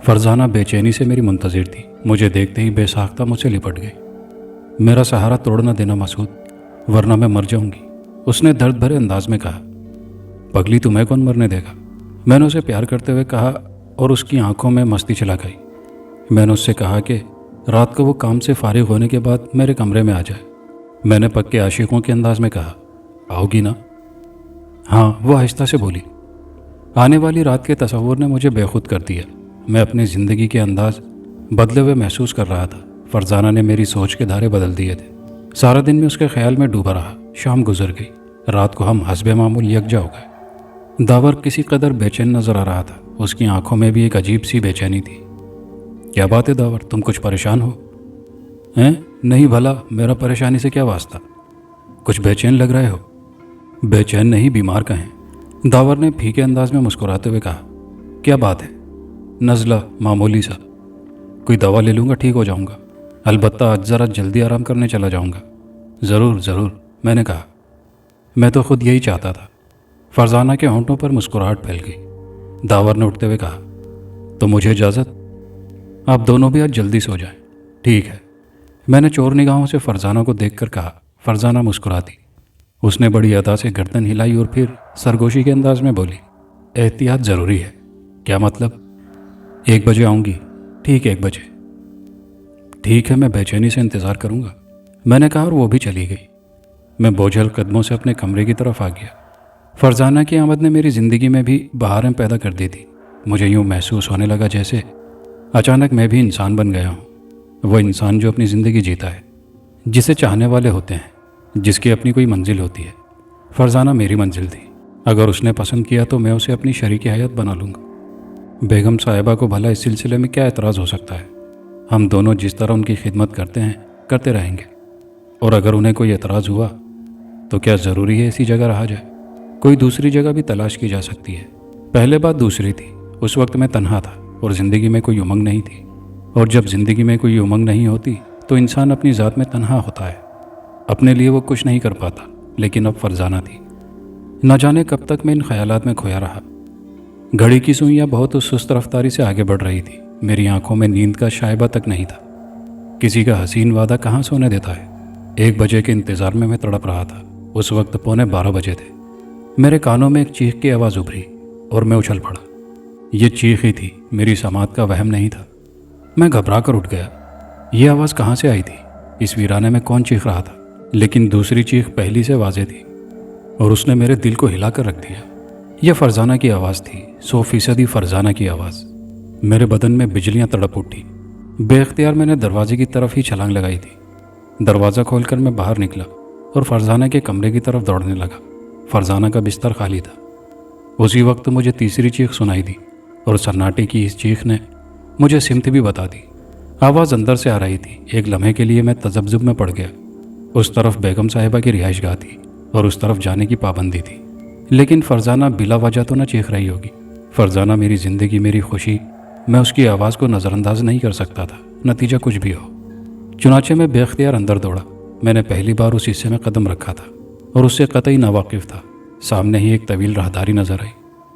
S1: فرزانہ بے چینی سے میری منتظر تھی۔ مجھے دیکھتے ہی بے ساختہ مجھ سے لپٹ گئی۔ میرا سہارا توڑنا دینا مسعود، ورنہ میں مر جاؤں گی، اس نے درد بھرے انداز میں کہا۔ پگلی تمہیں کون مرنے دے گا؟ میں نے اسے پیار کرتے ہوئے کہا اور اس کی آنکھوں میں مستی چلا گئی۔ میں نے اس سے کہا کہ رات کو وہ کام سے فارغ ہونے کے بعد میرے کمرے میں آ جائے۔ میں نے پکے عاشقوں کے انداز میں کہا، آؤ گی نا؟ ہاں، وہ آہستہ سے بولی۔ آنے والی رات کے تصور نے مجھے بے خود کر دیا۔ میں اپنی زندگی کے انداز بدلے ہوئے محسوس کر رہا تھا۔ فرزانہ نے میری سوچ کے دھارے بدل دیے تھے۔ سارا دن میں اس کے خیال میں ڈوبا رہا۔ شام گزر گئی، رات کو ہم حسب معمول یکجا ہو گئے۔ داور کسی قدر بے چین نظر آ رہا تھا۔ اس کی آنکھوں میں بھی ایک عجیب سی بے چینی تھی۔ کیا بات ہے داور، تم کچھ پریشان ہو؟ نہیں بھلا، میرا پریشانی سے کیا واسطہ؟ کچھ بے چین لگ رہے ہو۔ بے چین نہیں، بیمار کہیں، داور نے پھیکے انداز میں مسکراتے ہوئے کہا۔ کیا بات ہے؟ نزلہ، معمولی سا۔ کوئی دوا لے لوں گا، ٹھیک ہو جاؤں گا۔ البتہ آج ذرا جلدی آرام کرنے چلا جاؤں گا۔ ضرور ضرور، میں نے کہا۔ میں تو خود یہی چاہتا تھا۔ فرزانہ کے ہونٹوں پر مسکراہٹ پھیل گئی۔ داور نے اٹھتے ہوئے کہا، تو مجھے اجازت؟ آپ دونوں بھی آج جلدی سو جائیں۔ ٹھیک ہے، میں نے چور نگاہوں سے فرزانہ کو دیکھ کر کہا۔ فرزانہ مسکراتی، اس نے بڑی ادا سے گردن ہلائی اور پھر سرگوشی کے انداز میں بولی، احتیاط ضروری ہے۔ کیا مطلب؟ 1 بجے آؤں گی۔ ٹھیک 1 بجے۔ ٹھیک ہے، میں بے چینی سے انتظار کروں گا، میں نے کہا، اور وہ بھی چلی گئی۔ میں بوجھل قدموں سے اپنے کمرے کی طرف آ گیا۔ فرزانہ کی آمد نے میری زندگی میں بھی بہاریں پیدا کر دی تھی۔ مجھے یوں محسوس ہونے لگا جیسے اچانک میں بھی انسان بن گیا ہوں۔ وہ انسان جو اپنی زندگی جیتا ہے، جسے چاہنے والے ہوتے ہیں، جس کی اپنی کوئی منزل ہوتی ہے۔ فرزانہ میری منزل تھی۔ اگر اس نے پسند کیا تو میں اسے اپنی شریک حیات بنا لوں گا۔ بیگم صاحبہ کو بھلا اس سلسلے میں کیا اعتراض ہو سکتا ہے؟ ہم دونوں جس طرح ان کی خدمت کرتے ہیں کرتے رہیں گے، اور اگر انہیں کوئی اعتراض ہوا تو کیا ضروری ہے ایسی جگہ رہا جائے؟ کوئی دوسری جگہ بھی تلاش کی جا سکتی ہے۔ پہلے بات دوسری تھی، اس وقت میں تنہا تھا اور زندگی میں کوئی امنگ نہیں تھی، اور جب زندگی میں کوئی امنگ نہیں ہوتی تو انسان اپنی ذات میں تنہا ہوتا ہے، اپنے لیے وہ کچھ نہیں کر پاتا۔ لیکن اب فرزانہ تھی۔ نہ جانے کب تک میں ان خیالات میں کھویا رہا۔ گھڑی کی سوئیاں بہت سست رفتاری سے آگے بڑھ رہی تھی۔ میری آنکھوں میں نیند کا شائبہ تک نہیں تھا۔ کسی کا حسین وعدہ کہاں سونے دیتا ہے؟ 1 بجے کے انتظار میں تڑپ رہا تھا۔ اس وقت 11:15 بجے تھے۔ میرے کانوں میں ایک چیخ کی آواز ابھری اور میں اچھل پڑا۔ یہ چیخ ہی تھی، میری سماعت کا وہم نہیں تھا۔ میں گھبرا کر اٹھ گیا۔ یہ آواز کہاں سے آئی تھی؟ اس ویرانے میں کون چیخ رہا تھا؟ لیکن دوسری چیخ پہلی سے واضح تھی اور اس نے میرے دل کو ہلا کر رکھ دیا۔ یہ فرزانہ کی آواز تھی، 100% فرزانہ کی آواز۔ میرے بدن میں بجلیاں تڑپ اٹھی۔ بے اختیار میں نے دروازے کی طرف ہی چھلانگ لگائی تھی۔ دروازہ کھول کر میں باہر نکلا اور فرزانہ کے کمرے کی طرف دوڑنے لگا۔ فرزانہ کا بستر خالی تھا۔ اسی وقت مجھے تیسری چیخ سنائی دی اور سناٹے کی اس چیخ نے مجھے سمت بھی بتا دی۔ آواز اندر سے آ رہی تھی۔ ایک لمحے کے لیے میں تذبذب میں پڑ گیا۔ اس طرف بیگم صاحبہ کی رہائش گاہ تھی اور اس طرف جانے کی پابندی تھی، لیکن فرزانہ بلا وجہ تو نہ چیخ رہی ہوگی۔ فرزانہ میری زندگی، میری خوشی، میں اس کی آواز کو نظر انداز نہیں کر سکتا تھا، نتیجہ کچھ بھی ہو۔ چنانچہ میں بے اختیار اندر دوڑا۔ میں نے پہلی بار اس حصے میں قدم رکھا تھا اور اس سے قطعی ناواقف تھا۔ سامنے ہی ایک طویل راہداری نظر آئی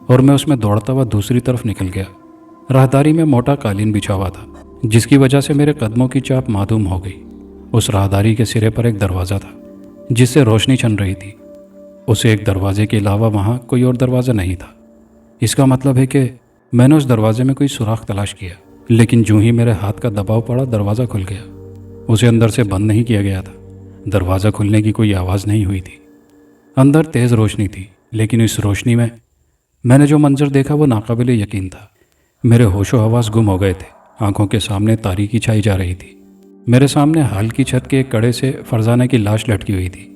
S1: اور میں اس میں دوڑتا ہوا دوسری طرف نکل گیا۔ راہداری میں موٹا قالین بچھا ہوا تھا، جس کی وجہ سے میرے قدموں کی چاپ معدوم ہو گئی۔ اس راہداری کے سرے پر ایک دروازہ تھا جس سے روشنی چھن رہی تھی۔ اسے ایک دروازے کے علاوہ وہاں کوئی اور دروازہ نہیں تھا۔ اس کا مطلب ہے کہ میں نے اس دروازے میں کوئی سوراخ تلاش کیا، لیکن جو ہی میرے ہاتھ کا دباؤ پڑا دروازہ کھل گیا۔ اسے اندر سے بند نہیں کیا گیا تھا۔ دروازہ کھلنے کی کوئی آواز نہیں ہوئی تھی۔ اندر تیز روشنی تھی، لیکن اس روشنی میں نے جو منظر دیکھا وہ ناقابل یقین تھا۔ میرے ہوش و حواس گم ہو گئے تھے۔ آنکھوں کے سامنے تاریکی چھائی جا رہی تھی۔ میرے سامنے حال کی چھت کے ایک کڑے سے فرزانہ کی لاش لٹکی ہوئی تھی۔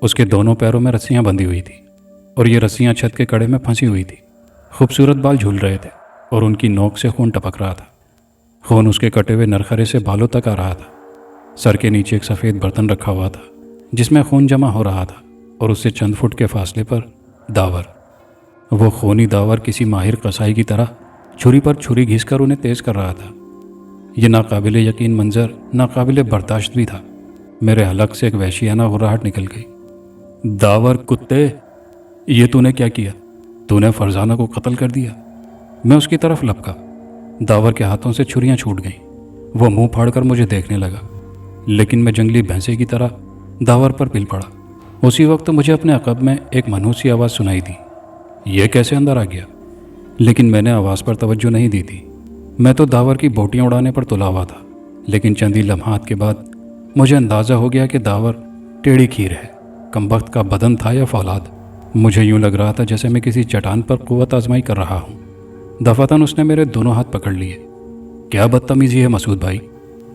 S1: اس کے دونوں پیروں میں رسیاں بندھی ہوئی تھیں اور یہ رسیاں چھت کے کڑے میں پھنسی ہوئی تھیں۔ خوبصورت بال جھول رہے تھے اور ان کی نوک سے خون ٹپک رہا تھا۔ خون اس کے کٹے ہوئے نرخرے سے بالوں تک آ رہا تھا۔ سر کے نیچے ایک سفید برتن رکھا ہوا تھا جس میں خون جمع ہو رہا تھا اور اس سے چند فٹ کے فاصلے پر داور وہ خونی داور کسی ماہر قصائی کی طرح چھری پر چھری گھس کر انہیں تیز کر رہا تھا۔ یہ ناقابل یقین منظر ناقابل برداشت بھی تھا۔ میرے حلق سے ایک وحشیانہ غراہٹ نکل گئی۔ داور کتے، یہ تو نے کیا کیا؟ تو نے فرزانہ کو قتل کر دیا؟ میں اس کی طرف لپکا۔ داور کے ہاتھوں سے چھریاں چھوٹ گئیں۔ وہ منہ پھاڑ کر مجھے دیکھنے لگا، لیکن میں جنگلی بھینسے کی طرح داور پر پل پڑا۔ اسی وقت مجھے اپنے عقب میں ایک منحوس سی آواز سنائی دی۔ یہ کیسے اندر آ گیا؟ لیکن میں نے آواز پر توجہ نہیں دی تھی۔ میں تو داور کی بوٹیاں اڑانے پر تلا ہوا تھا، لیکن چند ہی لمحات کے بعد مجھے اندازہ ہو گیا کہ داور ٹیڑھی کھیر ہے۔ کمبخت کا بدن تھا یا فولاد؟ مجھے یوں لگ رہا تھا جیسے میں کسی چٹان پر قوت آزمائی کر رہا ہوں۔ دفعتاً اس نے میرے دونوں ہاتھ پکڑ لیے۔ کیا بدتمیزی ہے مسعود بھائی،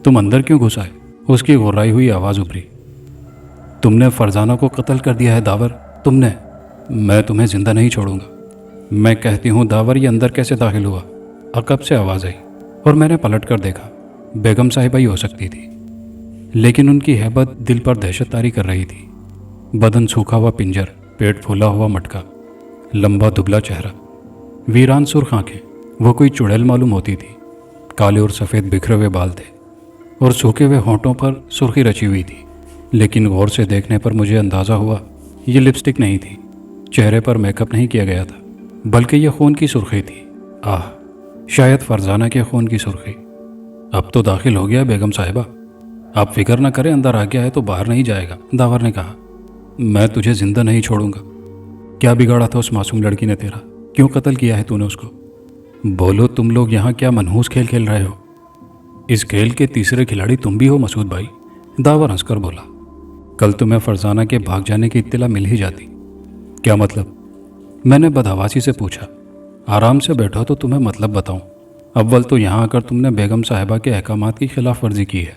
S1: تم اندر کیوں گھس آئے؟ اس کی غرائی ہوئی آواز ابھری۔ تم نے فرزانہ کو قتل کر دیا ہے داور، تم نے۔ میں تمہیں زندہ نہیں چھوڑوں گا۔ میں کہتی ہوں داور، یہ اندر کیسے داخل ہوا؟ عقب سے آواز آئی اور میں نے پلٹ کر دیکھا۔ بیگم صاحبہ ہی ہو سکتی تھی، لیکن ان کی ہیبت دل پر دہشت طاری کر رہی تھی۔ بدن سوکھا ہوا پنجر، پیٹ پھولا ہوا مٹکا، لمبا دبلا چہرہ، ویران سرخ آنکھیں۔ وہ کوئی چڑیل معلوم ہوتی تھی۔ کالے اور سفید بکھرے ہوئے بال تھے اور سوکھے ہوئے ہونٹوں پر سرخی رچی ہوئی تھی، لیکن غور سے دیکھنے پر مجھے اندازہ ہوا یہ لپسٹک نہیں تھی، چہرے پر میک اپ نہیں کیا گیا تھا، بلکہ یہ خون کی سرخی تھی۔ آہ، شاید فرزانہ کے خون کی سرخی۔ اب تو داخل ہو گیا بیگم صاحبہ، آپ فکر نہ کریں، اندر آ گیا ہے تو باہر نہیں جائے گا، داور نے کہا۔ میں تجھے زندہ نہیں چھوڑوں گا۔ کیا بگاڑا تھا اس معصوم لڑکی نے تیرا؟ کیوں قتل کیا ہے تو نے اس کو؟ بولو، تم لوگ یہاں کیا منحوس کھیل کھیل رہے ہو؟ اس کھیل کے تیسرے کھلاڑی تم بھی ہو مسعود بھائی، داور ہنس کر بولا۔ کل تمہیں فرزانہ کے بھاگ جانے کی اطلاع مل ہی جاتی۔ کیا مطلب؟ میں نے بدحواسی سے پوچھا۔ آرام سے بیٹھو تو تمہیں مطلب بتاؤں۔ اول تو یہاں آ کر تم نے بیگم صاحبہ کے احکامات کی خلاف ورزی کی ہے،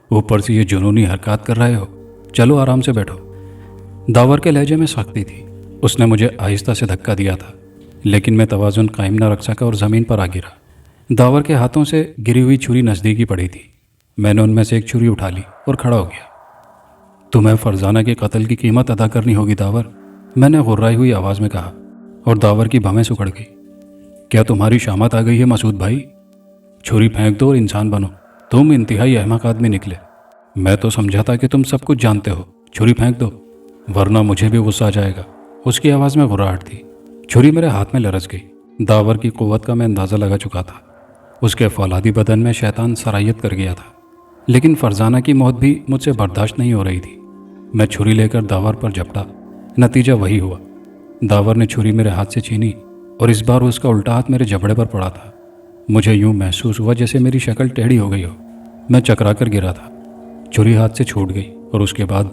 S1: اوپر سے یہ جنونی حرکات کر رہے ہو۔ چلو آرام سے بیٹھو۔ داور کے لہجے میں سختی تھی۔ اس نے مجھے آہستہ سے دھکا دیا تھا، لیکن میں توازن قائم نہ رکھ سکا اور زمین پر آ گرا۔ داور کے ہاتھوں سے گری ہوئی چھری نزدیکی پڑی تھی۔ میں نے ان میں سے ایک چھری اٹھا لی اور کھڑا ہو گیا۔ تمہیں فرزانہ کے قتل کی قیمت ادا کرنی ہوگی داور، میں نے غرائی ہوئی آواز میں کہا، اور داور کی بھویں سکڑ گئی۔ کیا تمہاری شامت آ گئی ہے مسعود بھائی؟ چھری پھینک دو اور انسان بنو۔ تم انتہائی احمق آدمی نکلے۔ میں تو سمجھا تھا کہ تم سب کچھ جانتے ہو۔ چھری پھینک دو ورنہ مجھے بھی غصہ آ جائے گا۔ اس کی آواز میں غراہٹ تھی۔ چھری میرے ہاتھ میں لرز گئی۔ داور کی قوت کا میں اندازہ لگا چکا تھا۔ اس کے فولادی بدن میں شیطان سرایت کر گیا تھا، لیکن فرزانہ کی موت بھی مجھ سے برداشت نہیں ہو رہی تھی۔ میں چھری لے کر داور پر جھپٹا۔ نتیجہ وہی ہوا۔ داور نے چھری میرے ہاتھ سے چھینی اور اس بار اس کا الٹا ہاتھ میرے جبڑے پر پڑا تھا۔ مجھے یوں محسوس ہوا جیسے میری شکل ٹیڑھی ہو گئی ہو۔ میں چکرا کر گرا تھا۔ چھری ہاتھ سے چھوٹ گئی اور اس کے بعد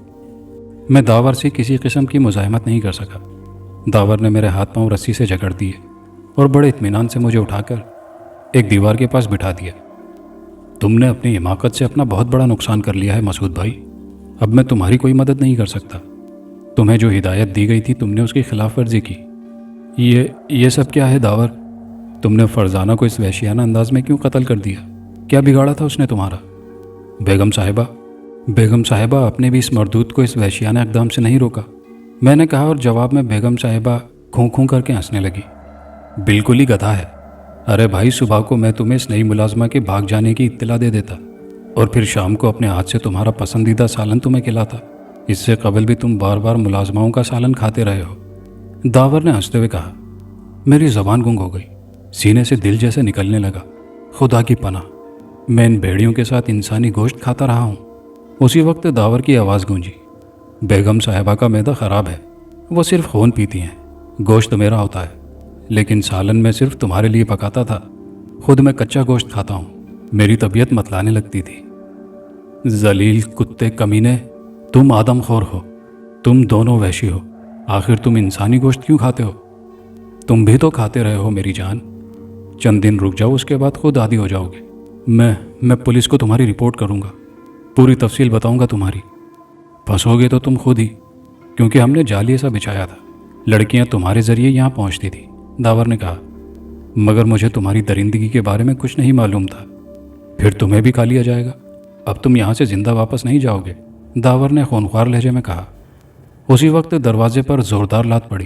S1: میں داور سے کسی قسم کی مزاحمت نہیں کر سکا۔ داور نے میرے ہاتھ پاؤں رسی سے جکڑ دیے اور بڑے اطمینان سے مجھے اٹھا کر ایک دیوار کے پاس بٹھا دیا۔ تم نے اپنی حماقت سے اپنا بہت بڑا نقصان کر لیا ہے مسعود بھائی، اب میں تمہاری کوئی مدد نہیں کر سکتا۔ تمہیں جو ہدایت دی گئی تھی تم نے اس کی خلاف ورزی کی۔ یہ سب کیا ہے داور؟ تم نے فرزانہ کو اس وحشیانہ انداز میں کیوں قتل کر دیا؟ کیا بگاڑا تھا اس نے تمہارا؟ بیگم صاحبہ آپ نے بھی اس مردود کو اس وحشیانہ اقدام سے نہیں روکا، میں نے کہا، اور جواب میں بیگم صاحبہ کھوں کھوں کر کے ہنسنے لگی۔ بالکل ہی گدھا ہے۔ ارے بھائی، صبح کو میں تمہیں اس نئی ملازمہ کے بھاگ جانے کی اطلاع دے دیتا اور پھر شام کو اپنے ہاتھ سے تمہارا پسندیدہ سالن تمہیں کھلاتا۔ اس سے قبل بھی تم بار بار ملازماؤں کا سالن کھاتے رہے ہو، داور نے ہنستے ہوئے کہا۔ میری زبان گنگ ہو گئی، سینے سے دل جیسے نکلنے لگا۔ خدا کی پناہ، میں ان بھیڑیوں کے ساتھ انسانی گوشت کھاتا رہا ہوں۔ اسی وقت داور کی آواز گونجی۔ بیگم صاحبہ کا معدہ خراب ہے، وہ صرف خون پیتی ہیں، گوشت میرا ہوتا ہے، لیکن سالن میں صرف تمہارے لیے پکاتا تھا، خود میں کچا گوشت کھاتا ہوں۔ میری طبیعت متلانے لگتی تھی۔ ذلیل کتے کمینے، تم آدم خور ہو، تم دونوں وحشی ہو، آخر تم انسانی گوشت کیوں کھاتے ہو؟ تم بھی تو کھاتے رہے ہو میری جان۔ چند دن رک جاؤ، اس کے بعد خود عادی ہو جاؤ گے۔ میں پولیس کو تمہاری رپورٹ کروں گا، پوری تفصیل بتاؤں گا تمہاری۔ پھنسو گے تو تم خود ہی، کیونکہ ہم نے جال ایسا بچھایا تھا، لڑکیاں تمہارے ذریعے یہاں پہنچتی تھی، داور نے کہا۔ مگر مجھے تمہاری درندگی کے بارے میں کچھ نہیں معلوم تھا۔ پھر تمہیں بھی کھا لیا جائے گا، اب تم یہاں سے زندہ واپس نہیں جاؤ گے، داور نے خونخوار لہجے میں کہا۔ اسی وقت دروازے پر زوردار لات پڑی